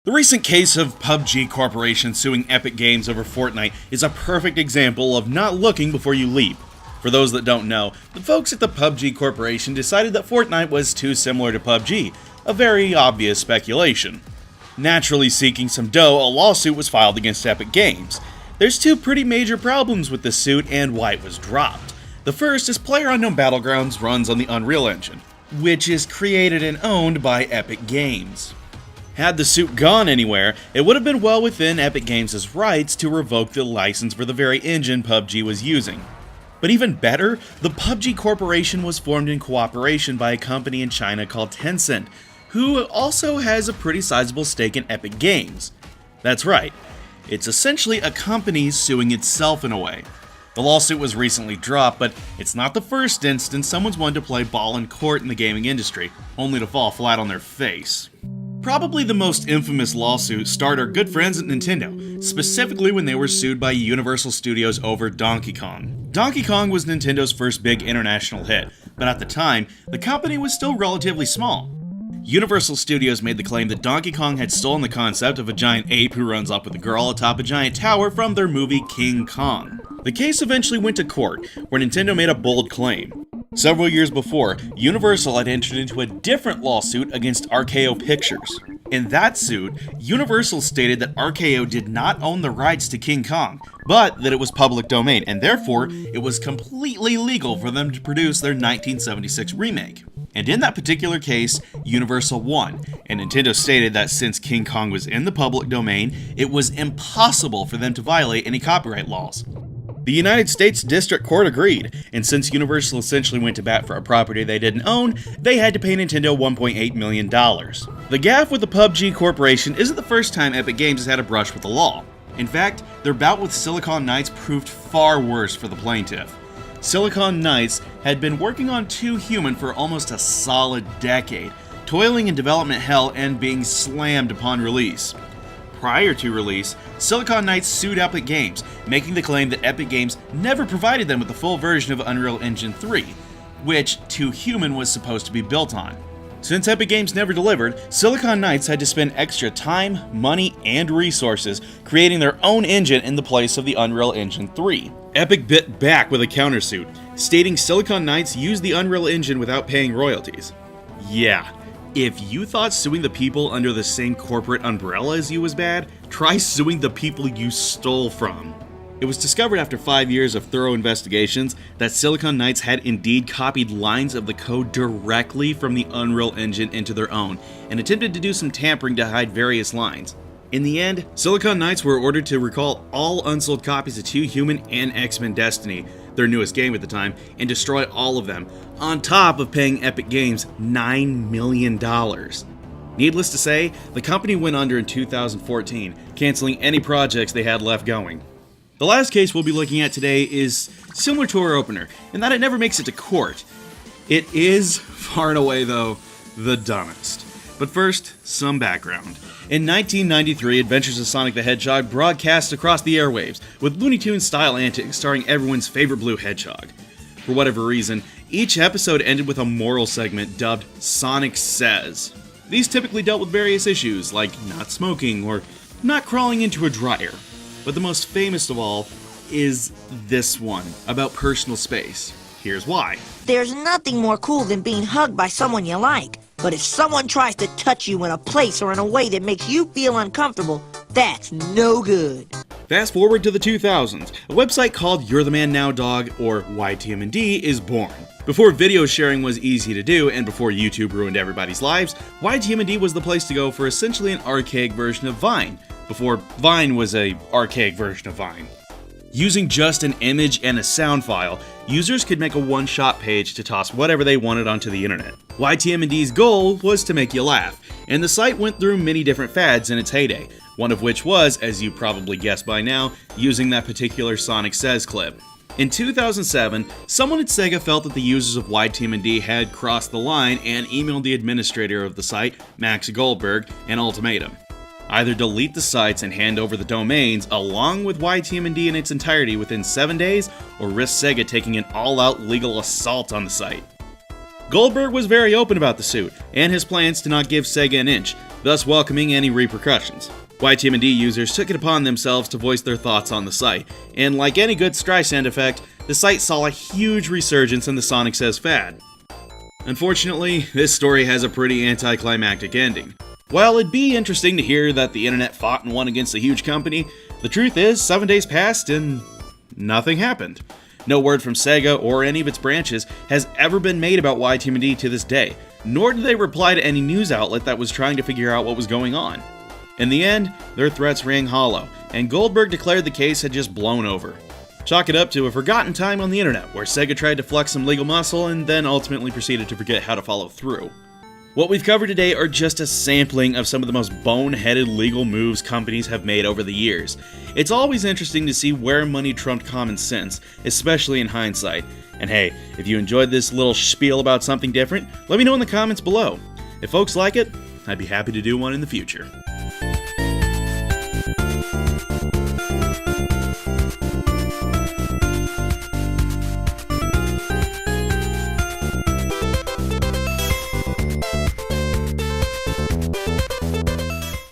The recent case of PUBG Corporation suing Epic Games over Fortnite is a perfect example of not looking before you leap. For those that don't know, the folks at the PUBG Corporation decided that Fortnite was too similar to PUBG, a very obvious speculation. Naturally seeking some dough, a lawsuit was filed against Epic Games. There's two pretty major problems with this suit and why it was dropped. The first is PlayerUnknown Battlegrounds runs on the Unreal Engine, which is created and owned by Epic Games. Had the suit gone anywhere, it would have been well within Epic Games' rights to revoke the license for the very engine PUBG was using. But even better, the PUBG Corporation was formed in cooperation by a company in China called Tencent, who also has a pretty sizable stake in Epic Games. That's right, it's essentially a company suing itself in a way. The lawsuit was recently dropped, but it's not the first instance someone's wanted to play ball in court in the gaming industry, only to fall flat on their face. Probably the most infamous lawsuit started our good friends at Nintendo, specifically when they were sued by Universal Studios over Donkey Kong. Donkey Kong was Nintendo's first big international hit, but at the time, the company was still relatively small. Universal Studios made the claim that Donkey Kong had stolen the concept of a giant ape who runs up with a girl atop a giant tower from their movie King Kong. The case eventually went to court, where Nintendo made a bold claim. Several years before, Universal had entered into a different lawsuit against RKO Pictures. In that suit, Universal stated that RKO did not own the rights to King Kong, but that it was public domain, and therefore, it was completely legal for them to produce their 1976 remake. And in that particular case, Universal won, and Nintendo stated that since King Kong was in the public domain, it was impossible for them to violate any copyright laws. The United States District Court agreed, and since Universal essentially went to bat for a property they didn't own, they had to pay Nintendo $1.8 million. The gaffe with the PUBG Corporation isn't the first time Epic Games has had a brush with the law. In fact, their bout with Silicon Knights proved far worse for the plaintiff. Silicon Knights had been working on 2 Human for almost a solid decade, toiling in development hell and being slammed upon release. Prior to release, Silicon Knights sued Epic Games, making the claim that Epic Games never provided them with the full version of Unreal Engine 3, which 2 Human was supposed to be built on. Since Epic Games never delivered, Silicon Knights had to spend extra time, money, and resources creating their own engine in the place of the Unreal Engine 3. Epic bit back with a countersuit, stating Silicon Knights used the Unreal Engine without paying royalties. Yeah. If you thought suing the people under the same corporate umbrella as you was bad, try suing the people you stole from. It was discovered after 5 years of thorough investigations that Silicon Knights had indeed copied lines of the code directly from the Unreal Engine into their own, and attempted to do some tampering to hide various lines. In the end, Silicon Knights were ordered to recall all unsold copies of 2 Human and X-Men Destiny, their newest game at the time, and destroy all of them, on top of paying Epic Games $9 million. Needless to say, the company went under in 2014, canceling any projects they had left going. The last case we'll be looking at today is similar to our opener, in that it never makes it to court. It is, far and away though, the dumbest. But first, some background. In 1993, Adventures of Sonic the Hedgehog broadcast across the airwaves, with Looney Tunes-style antics starring everyone's favorite blue hedgehog. For whatever reason, each episode ended with a moral segment dubbed Sonic Says. These typically dealt with various issues, like not smoking or not crawling into a dryer. But the most famous of all is this one, about personal space. Here's why. There's nothing more cool than being hugged by someone you like. But if someone tries to touch you in a place or in a way that makes you feel uncomfortable, that's no good. Fast forward to the 2000s, a website called You're the Man Now Dog, or YTMND, is born. Before video sharing was easy to do, and before YouTube ruined everybody's lives, YTMND was the place to go for essentially an archaic version of Vine, before Vine was an archaic version of Vine. Using just an image and a sound file, users could make a one-shot page to toss whatever they wanted onto the internet. YTMND's goal was to make you laugh, and the site went through many different fads in its heyday, one of which was, as you probably guessed by now, using that particular Sonic Says clip. In 2007, someone at SEGA felt that the users of YTMND had crossed the line and emailed the administrator of the site, Max Goldberg, an ultimatum. Either delete the sites and hand over the domains along with YTMND in its entirety within 7 days, or risk SEGA taking an all-out legal assault on the site. Goldberg was very open about the suit, and his plans to not give SEGA an inch, thus welcoming any repercussions. YTMND users took it upon themselves to voice their thoughts on the site, and like any good Streisand effect, the site saw a huge resurgence in the Sonic Says fad. Unfortunately, this story has a pretty anticlimactic ending. While it'd be interesting to hear that the internet fought and won against a huge company, the truth is 7 days passed and nothing happened. No word from SEGA or any of its branches has ever been made about YTMND to this day, nor did they reply to any news outlet that was trying to figure out what was going on. In the end, their threats rang hollow, and Goldberg declared the case had just blown over. Chalk it up to a forgotten time on the internet where SEGA tried to flex some legal muscle and then ultimately proceeded to forget how to follow through. What we've covered today are just a sampling of some of the most boneheaded legal moves companies have made over the years. It's always interesting to see where money trumped common sense, especially in hindsight. And hey, if you enjoyed this little spiel about something different, let me know in the comments below. If folks like it, I'd be happy to do one in the future.